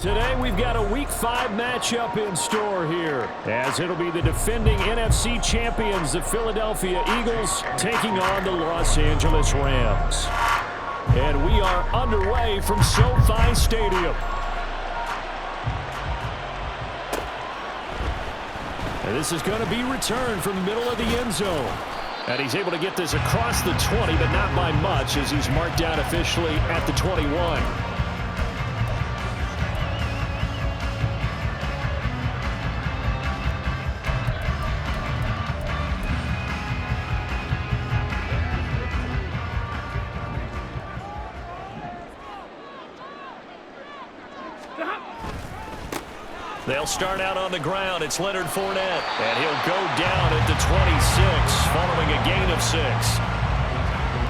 Today we've got a Week 5 matchup in store here, as it'll be the defending NFC champions, the Philadelphia Eagles, taking on the Los Angeles Rams. And we are underway from SoFi Stadium. And this is going to be returned from the middle of the end zone. And he's able to get this across the 20, but not by much, as he's marked down officially at the 21. They'll start out on the ground. It's Leonard Fournette, and he'll go down at the 26 following a gain of 6.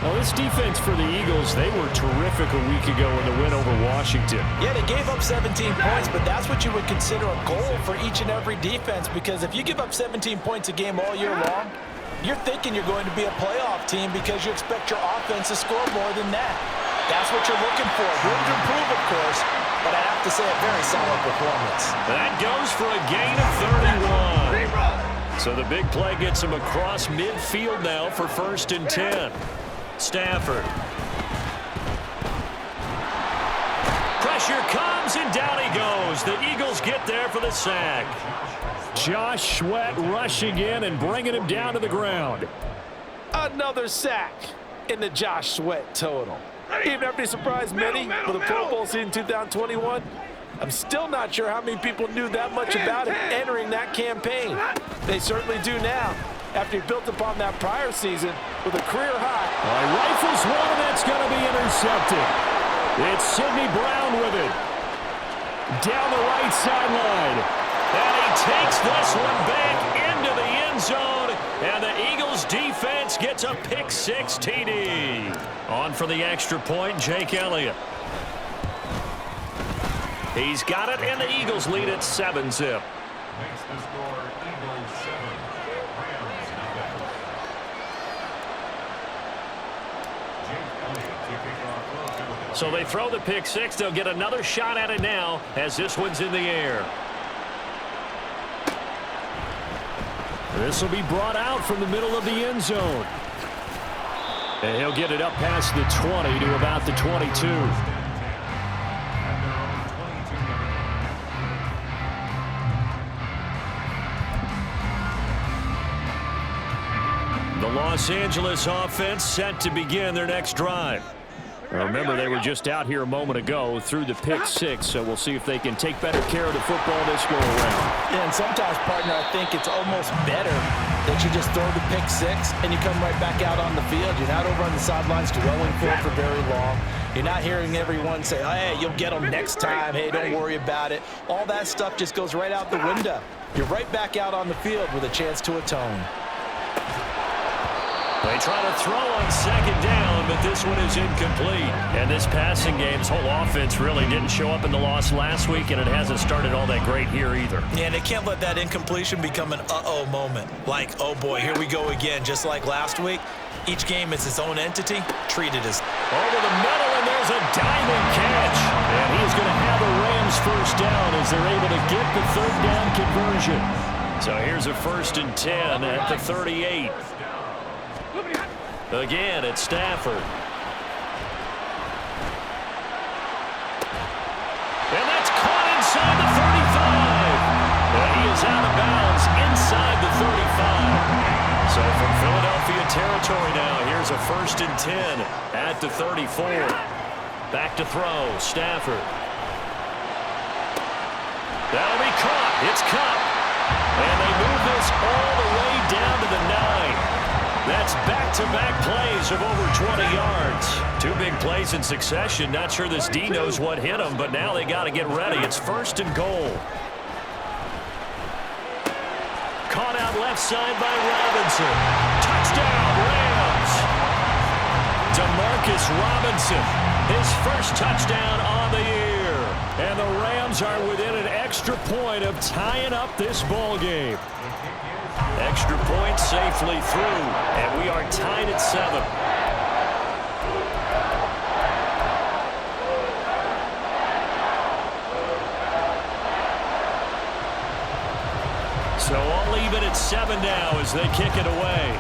Well, this defense for the Eagles, they were terrific a week ago in the win over Washington. Yeah, they gave up 17 points, but that's what you would consider a goal for each and every defense, because if you give up 17 points a game all year long, you're thinking you're going to be a playoff team because you expect your offense to score more than that. That's what you're looking for. Room to improve, of course, but I have to say a very solid performance. That goes for a gain of 31. So the big play gets him across midfield now for 1st and 10. Stafford. Pressure comes, and down he goes. The Eagles get there for the sack. Josh Sweat rushing in and bringing him down to the ground. Another sack in the Josh Sweat total. Even after he surprised many for the Pro Bowl season 2021, I'm still not sure how many people knew that much about him entering that campaign. They certainly do now, after he built upon that prior season with a career high. Rifles one, and that's going to be intercepted. It's Sidney Brown with it. Down the right sideline. And he takes this one back into the end zone. And the Eagles defense gets a pick-6 TD. On for the extra point, Jake Elliott. He's got it, and the Eagles lead at 7-zip. So they throw the pick-6. They'll get another shot at it now as this one's in the air. This will be brought out from the middle of the end zone. And he'll get it up past the 20 to about the 22. The Los Angeles offense set to begin their next drive. Now remember, they were just out here a moment ago through the pick-6, so we'll see if they can take better care of the football this go around. Yeah, and sometimes, partner, I think it's almost better that you just throw the pick-6 and you come right back out on the field. You're not over on the sidelines dwelling for it for very long. You're not hearing everyone say, oh, hey, you'll get them next time. Hey, don't worry about it. All that stuff just goes right out the window. You're right back out on the field with a chance to atone. They try to throw on 2nd down, but this one is incomplete. And this passing game's whole offense really didn't show up in the loss last week, and it hasn't started all that great here either. Yeah, and they can't let that incompletion become an uh-oh moment. Like, oh boy, here we go again. Just like last week, each game is its own entity. Treat it as... Over the middle, and there's a diving catch. And he's going to have a Rams 1st down as they're able to get the 3rd down conversion. So here's a 1st and 10 at the 38. Again, it's Stafford. And that's caught inside the 35. And he is out of bounds inside the 35. So from Philadelphia territory now, here's a 1st and 10 at the 34. Back to throw, Stafford. That'll be caught. It's caught. And they move this all the way down to the 9. That's back-to-back plays of over 20 yards. 2 big plays in succession. Not sure this D knows what hit him, but now they got to get ready. It's 1st and goal. Caught out left side by Robinson. Touchdown, Rams. Demarcus Robinson, his 1st touchdown on the year. And the Rams are within an extra point of tying up this ball game. Extra point safely through, and we are tied at 7. even at 7 now as they kick it away.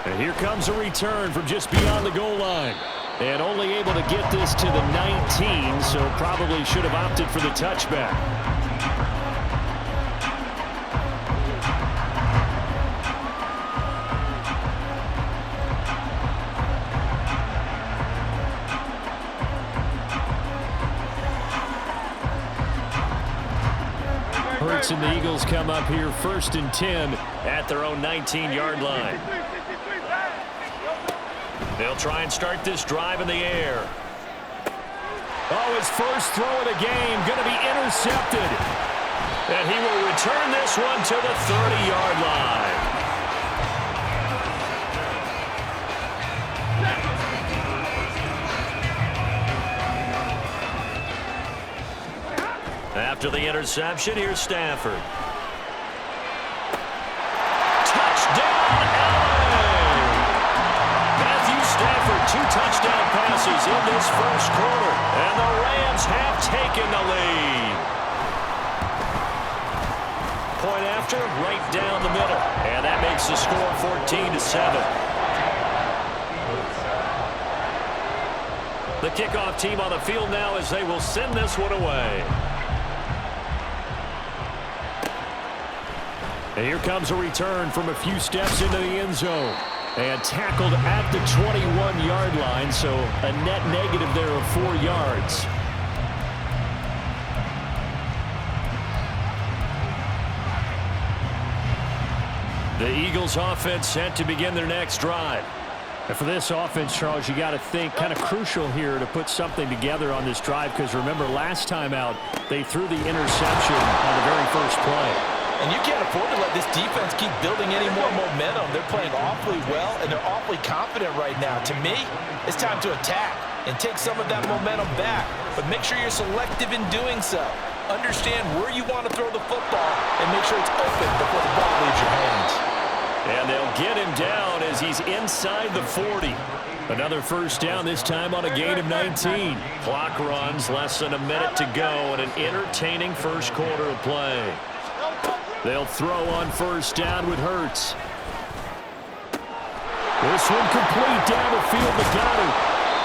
And here comes a return from just beyond the goal line. And only able to get this to the 19, so probably should have opted for the touchback. Hurts and the Eagles come up here 1st and 10 at their own 19-yard line. They'll try and start this drive in the air. Oh, his first throw of the game going to be intercepted. And he will return this one to the 30-yard line. After the interception, here's Stafford. Touchdown, LA! Matthew Stafford, 2 touchdown passes in this first quarter, and the Rams have taken the lead. Point after, right down the middle, and that makes the score 14-7. The kickoff team on the field now as they will send this one away. And here comes a return from a few steps into the end zone. And tackled at the 21-yard line, so a net negative there of 4 yards. The Eagles offense set to begin their next drive. And for this offense, Charles, you got to think kind of crucial here to put something together on this drive, because remember last time out they threw the interception on the very first play. And you can't afford to let this defense keep building any more momentum. They're playing awfully well, and they're awfully confident right now. To me, it's time to attack and take some of that momentum back. But make sure you're selective in doing so. Understand where you want to throw the football and make sure it's open before the ball leaves your hands. And they'll get him down as he's inside the 40. Another first down, this time on a gain of 19. Clock runs, less than a minute to go, and an entertaining first quarter of play. They'll throw on first down with Hurts. This one complete down the field to Goddard.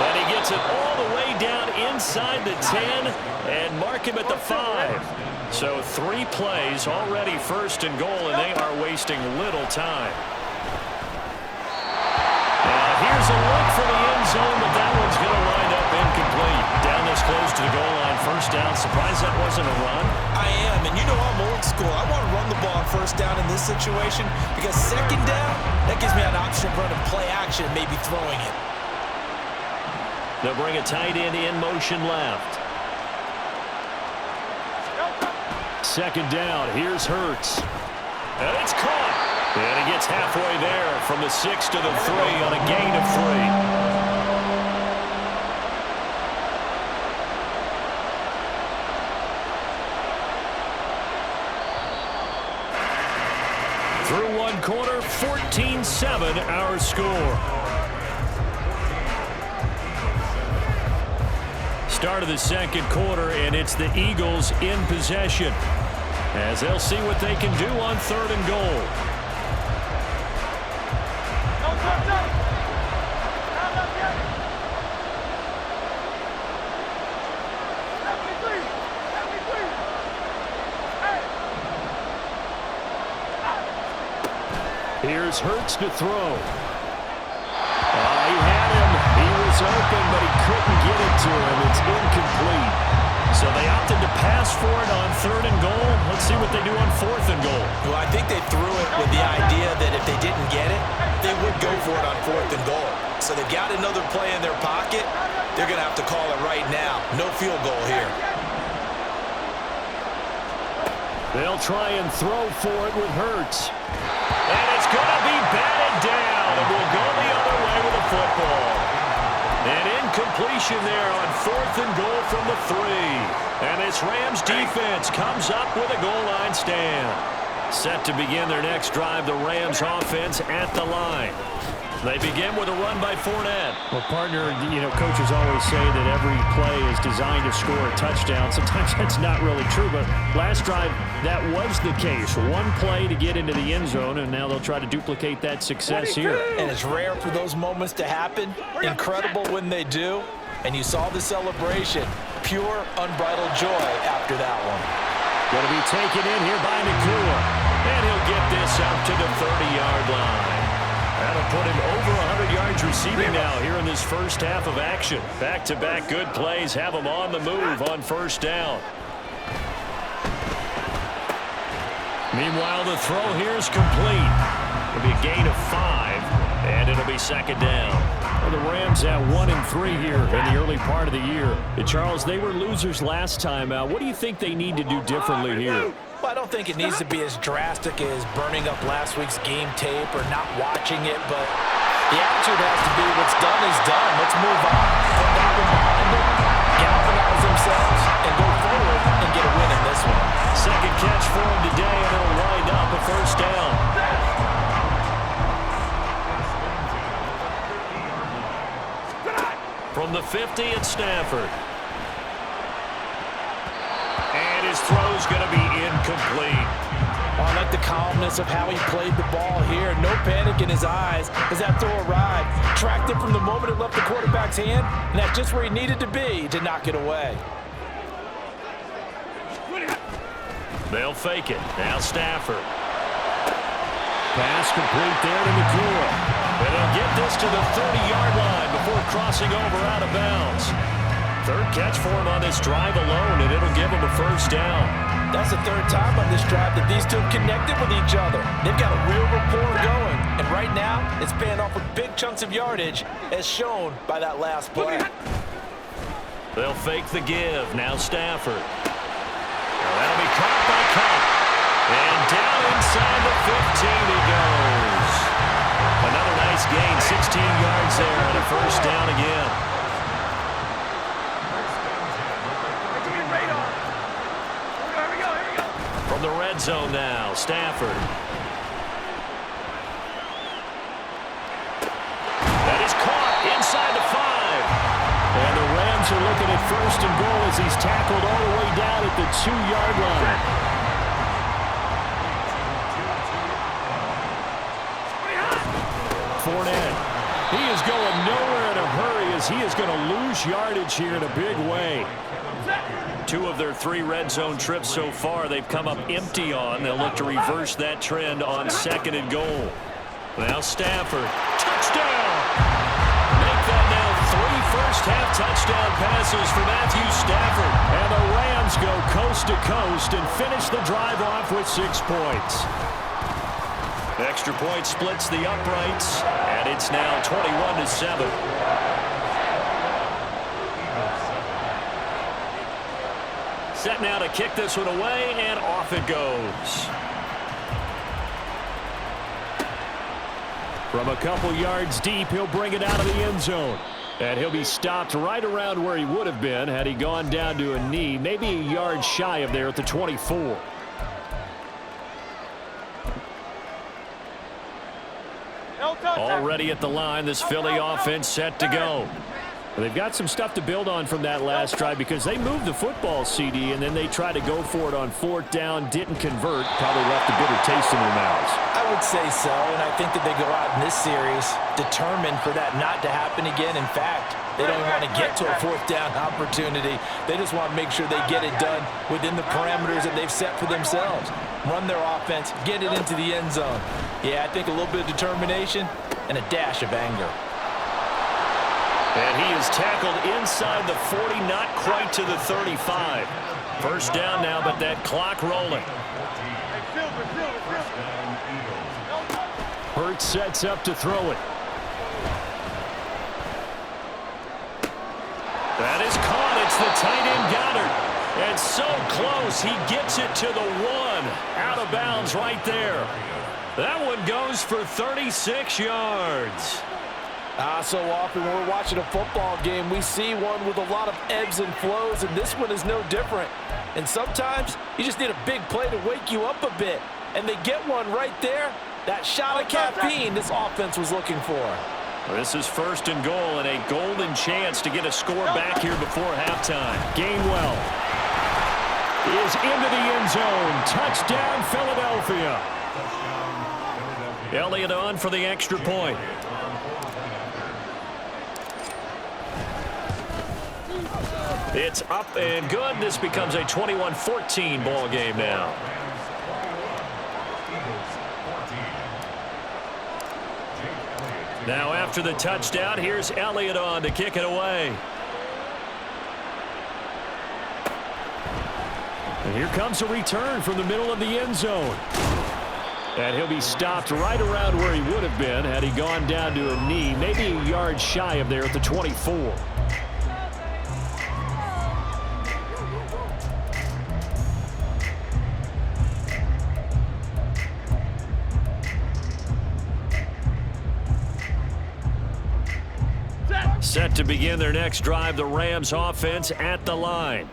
And he gets it all the way down inside the 10 and mark him at the 5. So 3 plays already 1st and goal, and they are wasting little time. Here's a look for the end zone, but that one's going to wind up incomplete. Down this close to the goal line, first down. Surprised that wasn't a run. I am, and you know I'm old school. I want to run the ball on first down in this situation because second down, that gives me an option of running play action, maybe throwing it. They'll bring a tight end in motion left. Second down, here's Hurts. And it's caught. And he gets halfway there from the 6 to the 3 on a gain of 3. Through one quarter, 14-7 our score. Start of the second quarter, and it's the Eagles in possession as they'll see what they can do on 3rd and goal. Here's Hurts to throw. He had him. He was open, but he couldn't get it to him. It's incomplete. So they opted to pass for it on 3rd and goal. Let's see what they do on 4th and goal. Well, I think they threw it with the idea that if they didn't get it, they would go for it on 4th and goal. So they've got another play in their pocket. They're going to have to call it right now. No field goal here. They'll try and throw for it with Hurts. And it's going to be batted down, and we'll go the other way with the football. An incompletion there on 4th and goal from the 3. And this Rams defense comes up with a goal line stand. Set to begin their next drive, the Rams offense at the line. They begin with a run by Fournette. Well, partner, coaches always say that every play is designed to score a touchdown. Sometimes that's not really true, but last drive, that was the case. One play to get into the end zone, and now they'll try to duplicate that success here. And it's rare for those moments to happen. Incredible when they do. And you saw the celebration. Pure, unbridled joy after that one. Going to be taken in here by Nakua. And he'll get this out to the 30-yard line. That'll put him over 100 yards receiving now here in this first half of action. Back-to-back good plays have him on the move on first down. Meanwhile, the throw here is complete. It'll be a gain of 5, and it'll be second down. Well, the Rams at 1-3 here in the early part of the year. Charles, they were losers last time out. What do you think they need to do differently here? Well, I don't think it needs to be as drastic as burning up last week's game tape or not watching it, but the attitude has to be what's done is done. Let's move on. Put that one behind them, galvanize themselves, and go forward and get a win in this one. Second catch for him today, and it'll wind up a first down. From the 50, it's Stafford. And his throw's going to be incomplete. I like the calmness of how he played the ball here. No panic in his eyes as that throw arrived. Tracked it from the moment it left the quarterback's hand, and that's just where he needed to be to knock it away. They'll fake it. Now Stafford. Pass complete there to Nakua. And he'll get this to the 30-yard line before crossing over out of bounds. Third catch for him on this drive alone, and it'll give him a first down. That's the third time on this drive that these two connected with each other. They've got a real rapport going, and right now it's paying off with big chunks of yardage, as shown by that last play. They'll fake the give. Now Stafford. Now that'll be caught by Cup. And down inside the 15 he goes. Another nice gain, 16 yards there, and a first down again. From the red zone now, Stafford. That is caught inside the 5. And the Rams are looking at first and goal as he's tackled all the way down at the 2-yard line. Fournette. He is going nowhere in a hurry as he is going to lose yardage here in a big way. 2 of their 3 red zone trips so far they've come up empty on. They'll look to reverse that trend on second and goal. Now Stafford. Touchdown! Make that now 3 first-half touchdown passes for Matthew Stafford. And the Rams go coast to coast and finish the drive off with 6 points. Extra point splits the uprights, and it's now 21-7. Set now to kick this one away, and off it goes. From a couple yards deep, he'll bring it out of the end zone. And he'll be stopped right around where he would have been had he gone down to a knee, maybe a yard shy of there at the 24. Already at the line, this Philly offense set to go. Well, they've got some stuff to build on from that last drive because they moved the football, CD, and then they tried to go for it on 4th down, didn't convert, probably left a bitter taste in their mouths. I would say so, and I think that they go out in this series determined for that not to happen again. In fact, they don't want to get to a 4th down opportunity. They just want to make sure they get it done within the parameters that they've set for themselves. Run their offense, get it into the end zone. Yeah, I think a little bit of determination and a dash of anger. And he is tackled inside the 40, not quite to the 35. First down now, but that clock rolling. Hurts sets up to throw it. That is caught. It's the tight end Goddard. And so close, he gets it to the 1. Out of bounds right there. That one goes for 36 yards. So often when we're watching a football game, we see one with a lot of ebbs and flows, and this one is no different. And sometimes you just need a big play to wake you up a bit. And they get one right there, That shot of caffeine this offense was looking for. This is 1st and goal, and a golden chance to get a score back here before halftime. Gainwell is into the end zone. Touchdown, Philadelphia. Elliott on for the extra point. It's up and good. This becomes a 21-14 ball game now. Now after the touchdown, here's Elliott on to kick it away. And here comes a return from the middle of the end zone. And he'll be stopped right around where he would have been had he gone down to a knee, maybe a yard shy of there at the 24. Set to begin their next drive, the Rams offense at the line.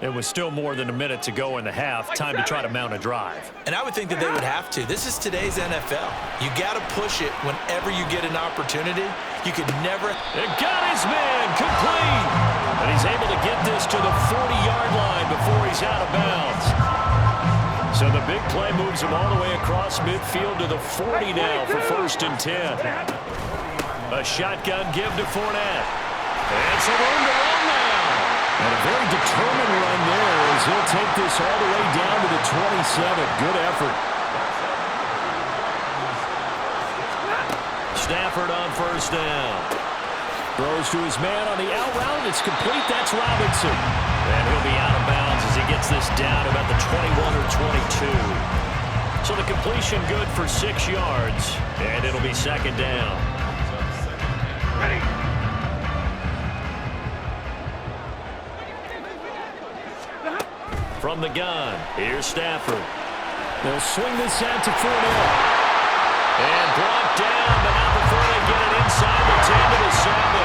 It was still more than a minute to go in the half. Time to try to mount a drive. And I would think that they would have to. This is today's NFL. You got to push it whenever you get an opportunity. You could never. It got his man complete. And he's able to get this to the 40-yard line before he's out of bounds. So the big play moves him all the way across midfield to the 40 now for 1st and 10. A shotgun give to Fournette. And some room to run now. And a very determined run there as he'll take this all the way down to the 27. Good effort. Stafford on 1st down. Throws to his man on the out route. It's complete. That's Robinson. And he'll be out of bounds as he gets this down about the 21 or 22. So the completion good for 6 yards. And it'll be 2nd down. Ready. From the gun, here's Stafford. They'll swing this out to Fournette. And brought down, but not before they get it inside the 10 to the 7.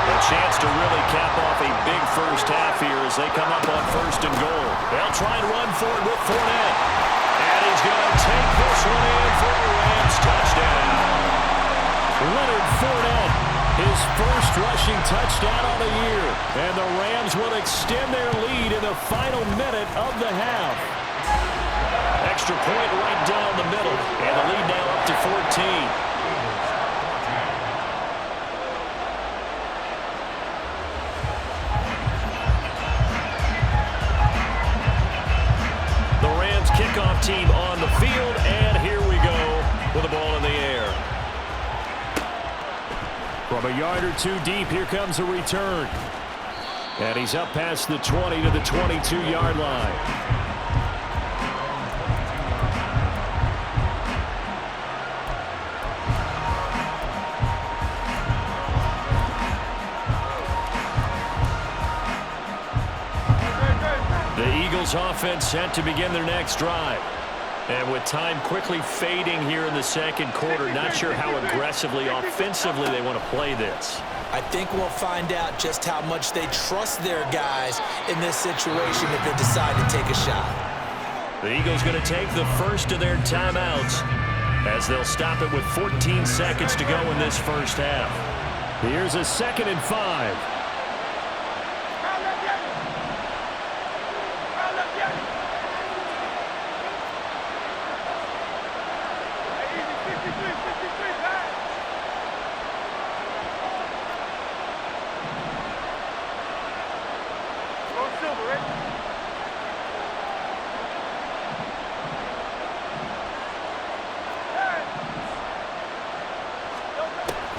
A chance to really cap off a big first half here as they come up on 1st and goal. They'll try and run for it with Fournette. And he's going to take this one in for a Rams touchdown. Leonard Fournette, his first rushing touchdown on the year. And the Rams will extend their lead in the final minute of the half. Extra point right down the middle. And the lead now up to 14. The Rams kickoff team on the field. And here we go with the ball in the air. From a yard or two deep, here comes a return. And he's up past the 20 to the 22-yard line. The Eagles offense set to begin their next drive. And with time quickly fading here in the 2nd quarter, not sure how aggressively, offensively they want to play this. I think we'll find out just how much they trust their guys in this situation if they decide to take a shot. The Eagles going to take the first of their timeouts as they'll stop it with 14 seconds to go in this first half. Here's a 2nd and 5.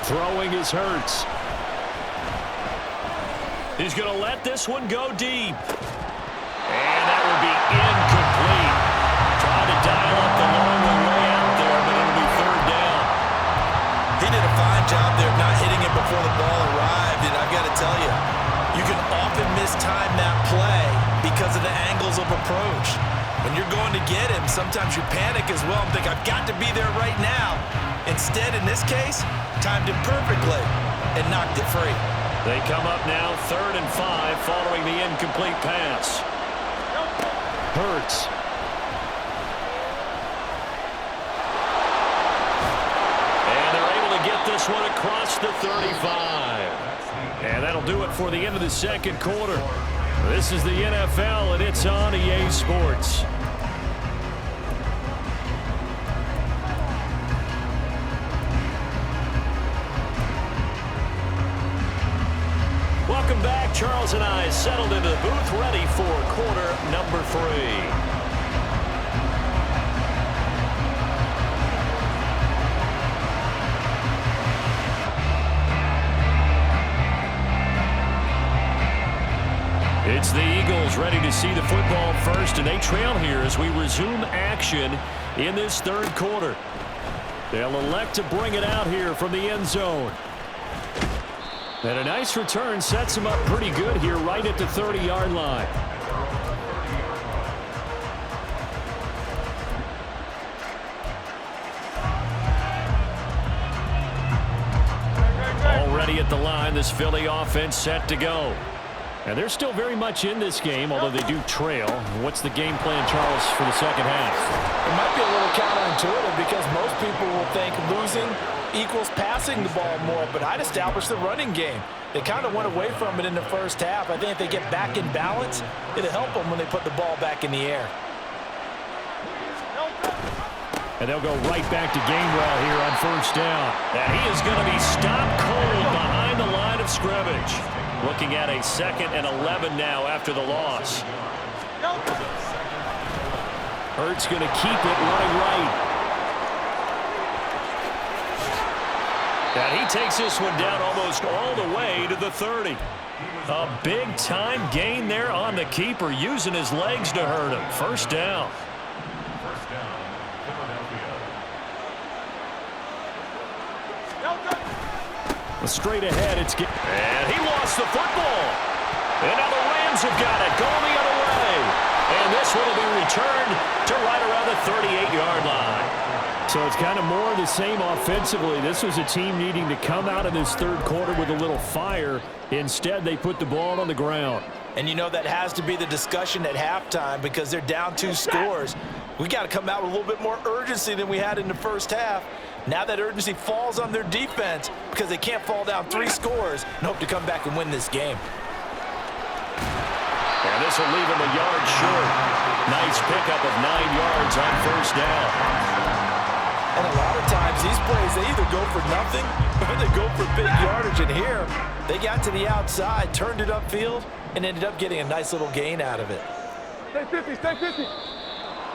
Throwing is Hurts. He's going to let this one go deep. And that will be incomplete. Trying to dial up the long way out there, but it'll be 3rd down. He did a fine job there of not hitting it before the ball arrived, and I've got to tell you, you can often mistime that play because of the angles of approach. When you're going to get him, sometimes you panic as well and think, I've got to be there right now. Instead, in this case, timed it perfectly and knocked it free. They come up now 3rd and 5 following the incomplete pass. Hurts. across the 35. And that'll do it for the end of the second quarter. This is the NFL, and it's on EA Sports. Welcome back. Charles and I settled into the booth, ready for quarter number 3. It's the Eagles ready to see the football first, and they trail here as we resume action in this third quarter. They'll elect to bring it out here from the end zone. And a nice return sets them up pretty good here right at the 30-yard line. Already at the line, this Philly offense set to go. And they're still very much in this game, although they do trail. What's the game plan, Charles, for the second half? It might be a little counterintuitive because most people will think losing equals passing the ball more, but I'd establish the running game. They kind of went away from it in the first half. I think if they get back in balance, it'll help them when they put the ball back in the air. And they'll go right back to Gainwell here on first down. And he is going to be stopped cold behind the line of scrimmage. Looking at a 2nd and 11 now after the loss. Hurts going to keep it running right. And he takes this one down almost all the way to the 30. A big-time gain there on the keeper, using his legs to hurt him. First down. Straight ahead, and he lost the football. And now the Rams have got it, going the other way. And this one will be returned to right around the 38-yard line. So it's kind of more of the same offensively. This was a team needing to come out of this third quarter with a little fire. Instead, they put the ball on the ground. And you know that has to be the discussion at halftime because they're down 2 scores. We got to come out with a little bit more urgency than we had in the first half. Now that urgency falls on their defense because they can't fall down 3 scores and hope to come back and win this game. And this will leave them a yard short. Nice pickup of 9 yards on first down. And a lot of times these plays, they either go for nothing or they go for big yardage. And here, they got to the outside, turned it upfield, and ended up getting a nice little gain out of it. Stay 50, stay 50.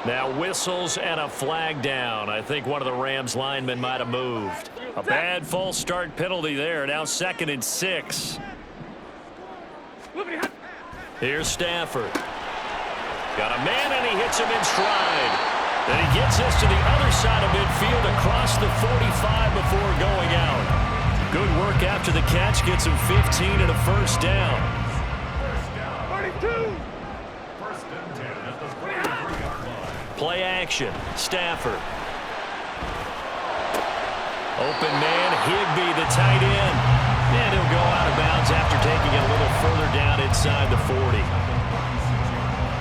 Now whistles and a flag down. I think one of the Rams linemen might have moved. A bad false start penalty there. Now 2nd and 6. Here's Stafford. Got a man, and he hits him in stride. Then he gets this to the other side of midfield across the 45 before going out. Good work after the catch. Gets him 15 and a first down. 32. Play action. Stafford. Open man, Higbee, the tight end. And he'll go out of bounds after taking it a little further down inside the 40.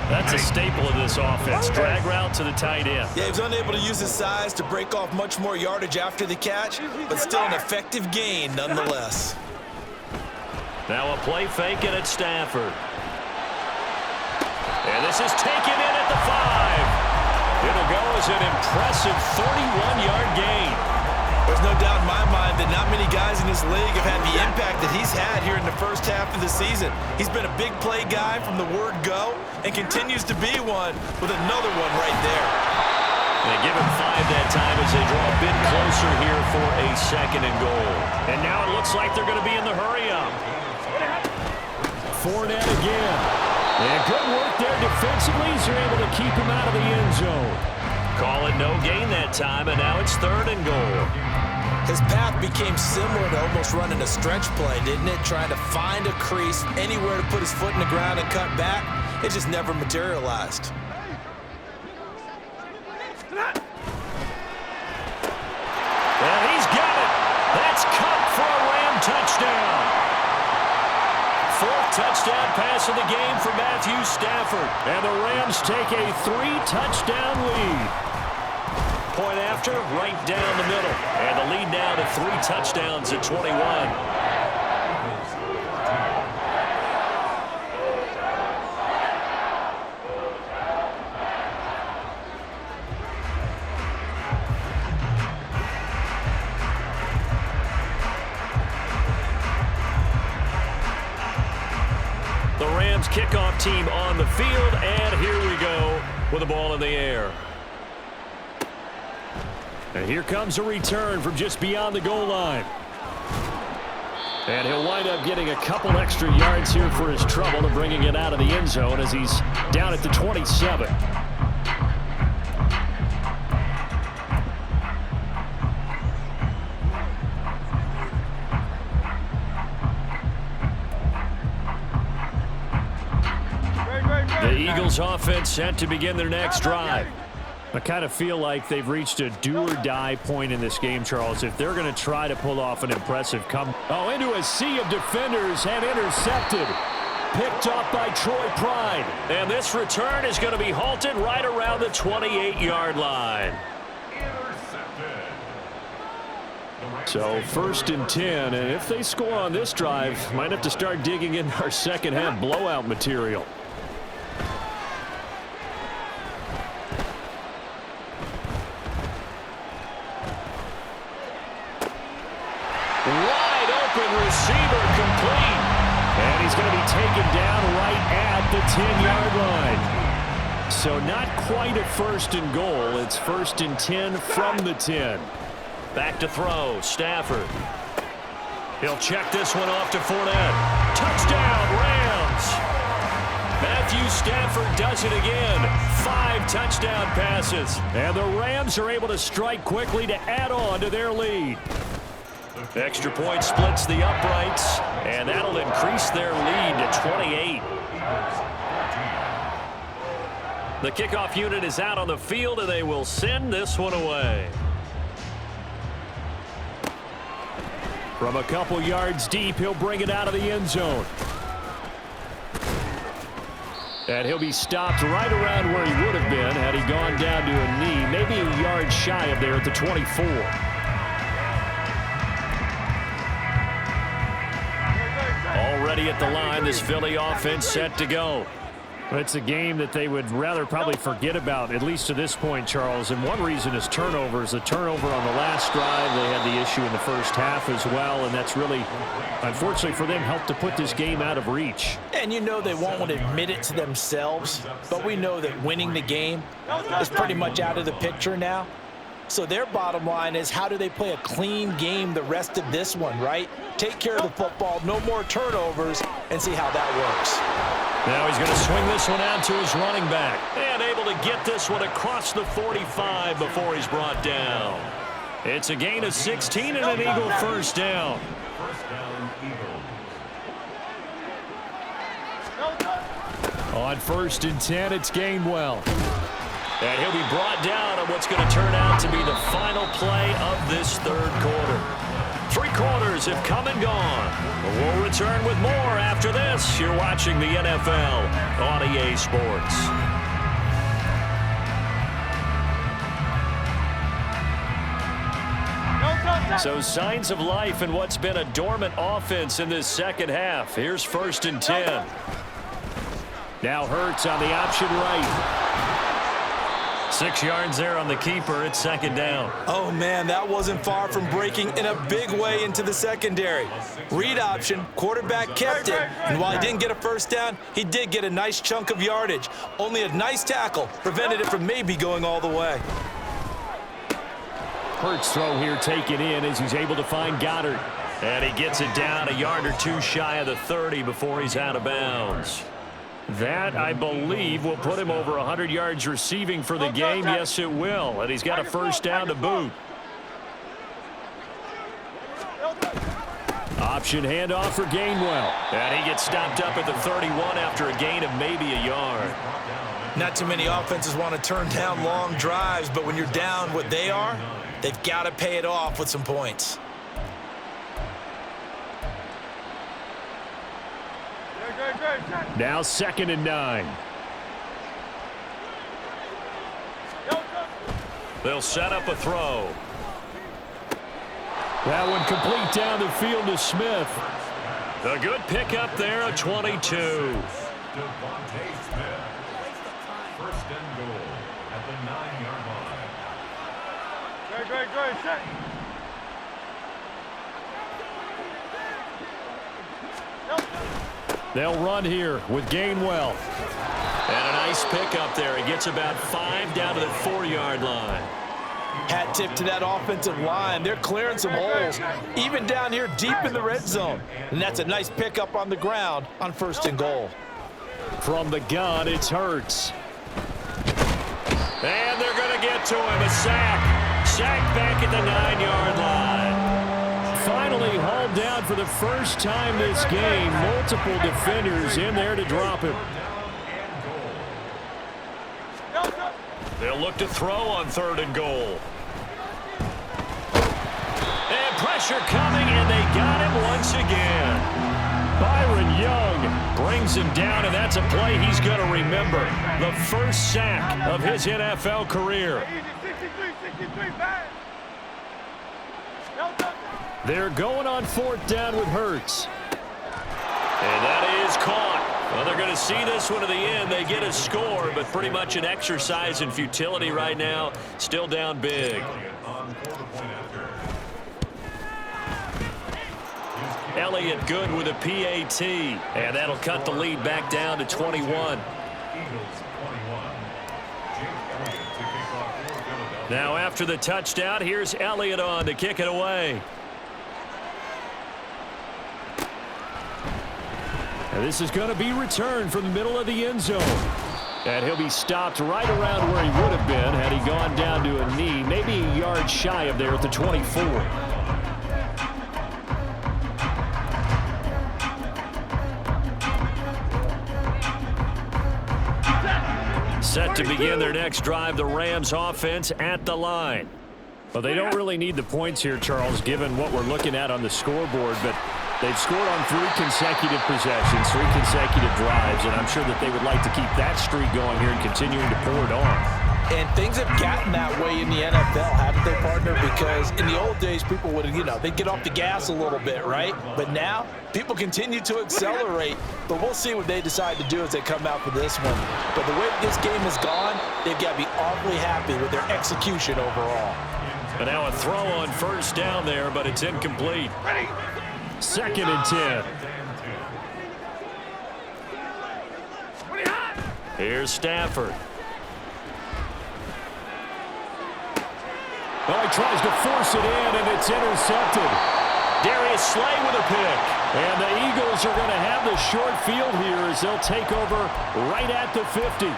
That's a staple of this offense. Drag route to the tight end. Yeah, he was unable to use his size to break off much more yardage after the catch, but still an effective gain nonetheless. Now a play fake it at Stafford. And this is taken in at the 5. It'll go as an impressive 31-yard gain. There's no doubt in my mind that not many guys in this league have had the impact that he's had here in the first half of the season. He's been a big play guy from the word go and continues to be one with another one right there. They give him 5 that time as they draw a bit closer here for a 2nd and goal. And now it looks like they're going to be in the hurry-up. Fournette again. And good work there defensively as they're able to keep him out of the end zone. Call it no gain that time, and now it's 3rd and goal. His path became similar to almost running a stretch play, didn't it? Trying to find a crease, anywhere to put his foot in the ground and cut back. It just never materialized. And he's got it. That's Cup for a Ram touchdown. 4th touchdown pass of the game for Matthew Stafford. And the Rams take a 3-touchdown lead. point after, right down the middle. And the lead now to 3 touchdowns at 21. The Rams kickoff team on the field, and here we go with the ball in the air. And here comes a return from just beyond the goal line. And he'll wind up getting a couple extra yards here for his trouble and bringing it out of the end zone as he's down at the 27. The Eagles offense set to begin their next drive. I kind of feel like they've reached a do-or-die point in this game, Charles. If they're going to try to pull off an impressive comeback. Oh, into a sea of defenders and intercepted. Picked up by Troy Pride. And this return is going to be halted right around the 28-yard line. So 1st and 10, and if they score on this drive, might have to start digging in our second half blowout material. Wide open receiver complete. And he's going to be taken down right at the 10-yard line. So not quite a 1st and goal. It's 1st and 10 from the 10. Back to throw. Stafford. He'll check this one off to Fournette. Touchdown, Rams. Matthew Stafford does it again. 5 touchdown passes. And the Rams are able to strike quickly to add on to their lead. Extra point splits the uprights, and that'll increase their lead to 28. The kickoff unit is out on the field, and they will send this one away. From a couple yards deep, he'll bring it out of the end zone. And he'll be stopped right around where he would have been had he gone down to a knee, maybe a yard shy of there at the 24. Already at the line, this Philly offense set to go. It's a game that they would rather probably forget about, at least to this point, Charles. And one reason is turnovers. The turnover on the last drive, they had the issue in the first half as well, and that's really, unfortunately for them, helped to put this game out of reach. And you know they won't want to admit it to themselves, but we know that winning the game is pretty much out of the picture now. So their bottom line is, how do they play a clean game the rest of this one, right? Take care of the football, no more turnovers, and see how that works. Now he's going to swing this one out to his running back. And able to get this one across the 45 before he's brought down. It's a gain of 16 and an Eagle first down. On 1st and 10, it's Gainwell. And he'll be brought down on what's going to turn out to be the final play of this 3rd quarter. 3 quarters have come and gone. We'll return with more after this. You're watching the NFL on EA Sports. So signs of life in what's been a dormant offense in this second half. Here's 1st and 10. Now Hurts on the option right. 6 yards there on the keeper. It's 2nd down. Oh, man, that wasn't far from breaking in a big way into the secondary. Read option, quarterback kept it, and while he didn't get a first down, he did get a nice chunk of yardage. Only a nice tackle prevented it from maybe going all the way. Hurts throw here taken in as he's able to find Goddard. And he gets it down a yard or 2 shy of the 30 before he's out of bounds. That, I believe, will put him over 100 yards receiving for the game. Yes, it will. And he's got a first down to boot. Option handoff for Gainwell. And he gets stopped up at the 31 after a gain of maybe a yard. Not too many offenses want to turn down long drives, but when you're down what they are, they've got to pay it off with some points. Now 2nd and 9. They'll set up a throw. That one complete down the field to Smith. A good pickup there, a 22. Devontae Smith. First and goal at the 9-yard line. Great, set. They'll run here with Gainwell. And a nice pickup there. He gets about 5 down to the 4-yard line. Hat tip to that offensive line. They're clearing some holes, even down here deep in the red zone. And that's a nice pickup on the ground on first and goal. From the gun, it's Hurts. And they're going to get to him. A sack. Sack back at the 9-yard line. Finally hauled down for the first time this game. Multiple defenders in there to drop him. They'll look to throw on 3rd and goal. And pressure coming, and they got him once again. Byron Young Brings him down, and that's a play he's going to remember. The first sack of his NFL career. They're going on 4th down with Hurts. And that is caught. Well, they're going to see this one to the end. They get a score, but pretty much an exercise in futility right now. Still down big. Elliott good with a PAT. And that'll cut the lead back down to 21. Now after the touchdown, here's Elliott on to kick it away. And this is going to be returned from the middle of the end zone. And he'll be stopped right around where he would have been had he gone down to a knee, maybe a yard shy of there at the 24. Set to begin their next drive, the Rams offense at the line. Well, they don't really need the points here, Charles, given what we're looking at on the scoreboard, but they've scored on 3 consecutive possessions, 3 consecutive drives, and I'm sure that they would like to keep that streak going here and continuing to pour it on. And things have gotten that way in the NFL, haven't they, partner? Because in the old days, people would, they'd get off the gas a little bit, right? But now, people continue to accelerate. But we'll see what they decide to do as they come out for this one. But the way this game has gone, they've got to be awfully happy with their execution overall. And now a throw on first down there, but it's incomplete. 2nd and 10. Here's Stafford. Well, he tries to force it in, and it's intercepted. Darius Slay with a pick. And the Eagles are going to have the short field here as they'll take over right at the 50.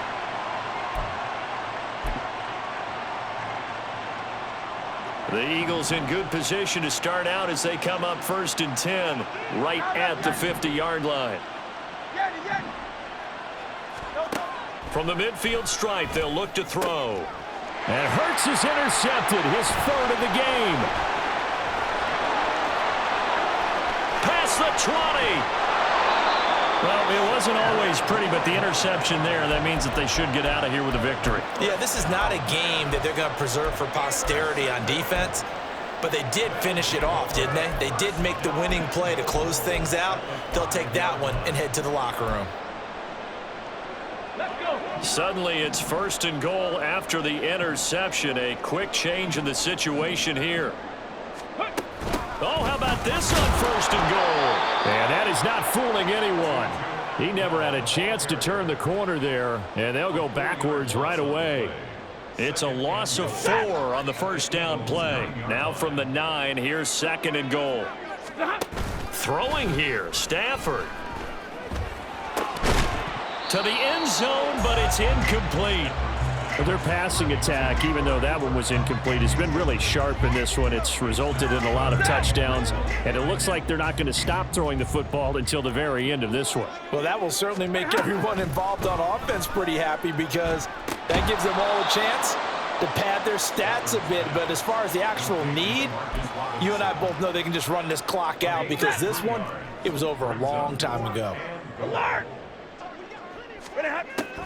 The Eagles in good position to start out as they come up 1st and 10 right at the 50-yard line. From the midfield stripe, they'll look to throw. And Hurts is intercepted, his 3rd of the game. Past the 20. Well, it wasn't always pretty, but the interception there, that means that they should get out of here with a victory. Yeah, this is not a game that they're going to preserve for posterity on defense, but they did finish it off, didn't they? They did make the winning play to close things out. They'll take that one and head to the locker room. Suddenly, it's 1st and goal after the interception. A quick change in the situation here. Oh, how about this on 1st and goal? And that is not fooling anyone. He never had a chance to turn the corner there, and they'll go backwards right away. It's a loss of 4 on the first down play. Now from the 9, here's 2nd and goal. Throwing here, Stafford. To the end zone, but it's incomplete. Their passing attack, even though that one was incomplete, has been really sharp in this one. It's resulted in a lot of touchdowns, and it looks like they're not going to stop throwing the football until the very end of this one. Well, that will certainly make everyone involved on offense pretty happy because that gives them all a chance to pad their stats a bit. But as far as the actual need, you and I both know they can just run this clock out because this one, it was over a long time ago.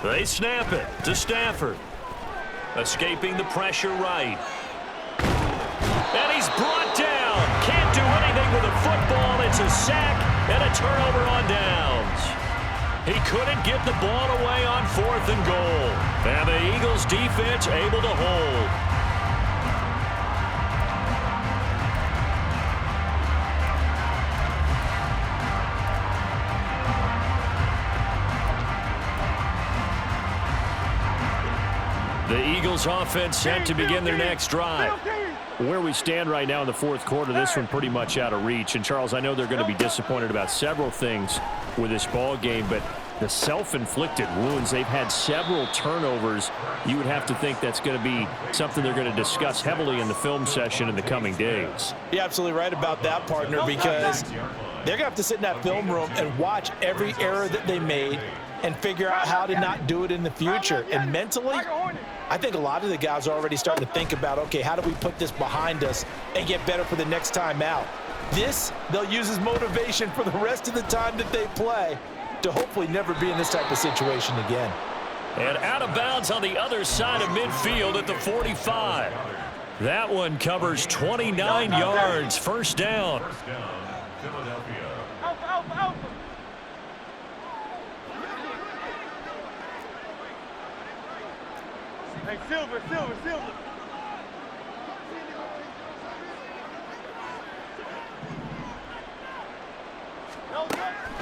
They snap it to Stafford. Escaping the pressure right. And he's brought down. Can't do anything with a football. It's a sack and a turnover on downs. He couldn't get the ball away on 4th and goal. And the Eagles defense able to hold. The Eagles offense set to begin their next drive. Where we stand right now in the 4th quarter, this one pretty much out of reach. And, Charles, I know they're going to be disappointed about several things with this ball game, but the self-inflicted wounds, they've had several turnovers. You would have to think that's going to be something they're going to discuss heavily in the film session in the coming days. You're absolutely right about that, partner, because they're going to have to sit in that film room and watch every error that they made and figure out how to not do it in the future. And mentally, I think a lot of the guys are already starting to think about, okay, how do we put this behind us and get better for the next time out? This, they'll use as motivation for the rest of the time that they play to hopefully never be in this type of situation again. And out of bounds on the other side of midfield at the 45. That one covers 29 yards. First down. Philadelphia. Alpha. Hey, Silver.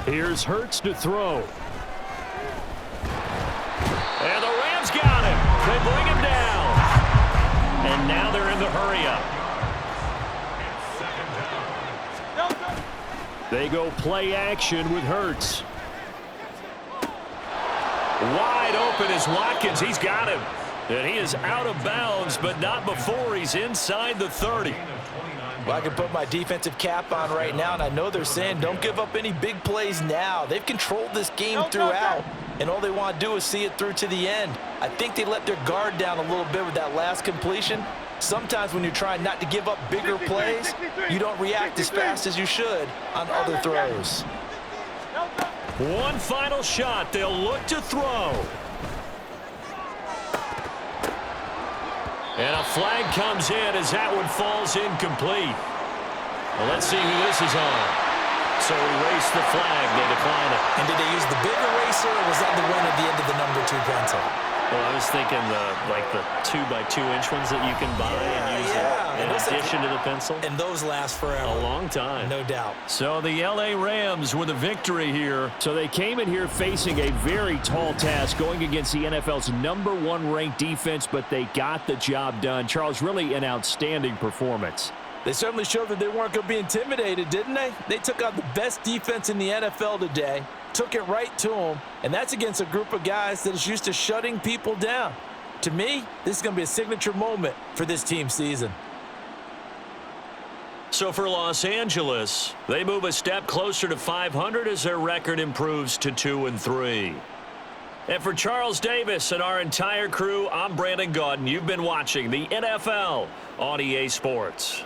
Here's Hurts to throw. And the Rams got him. They bring him down. And now they're in the hurry-up. They go play action with Hurts. Wide open is Watkins. He's got him. And he is out of bounds, but not before he's inside the 30. Well, I can put my defensive cap on right now, and I know they're saying don't give up any big plays now. They've controlled this game throughout, and all they want to do is see it through to the end. I think they let their guard down a little bit with that last completion. Sometimes when you're trying not to give up bigger plays, you don't react as fast as you should on other throws. One final shot. They'll look to throw. And a flag comes in as that one falls incomplete. Well, let's see who this is on. So erase the flag. They decline it. And did they use the big eraser, or was that the one at the end of the number 2 pencil? Well, I was thinking the 2x2-inch ones that you can buy and use in addition to the pencil. And those last forever. A long time. No doubt. So the L.A. Rams with a victory here. So they came in here facing a very tall task going against the NFL's #1 ranked defense, but they got the job done. Charles, really an outstanding performance. They certainly showed that they weren't going to be intimidated, didn't they? They took out the best defense in the NFL today, took it right to them, and that's against a group of guys that is used to shutting people down. To me, this is going to be a signature moment for this team's season. So for Los Angeles, they move a step closer to 500 as their record improves to 2-3. And for Charles Davis and our entire crew, I'm Brandon Gaudin. You've been watching the NFL on EA Sports.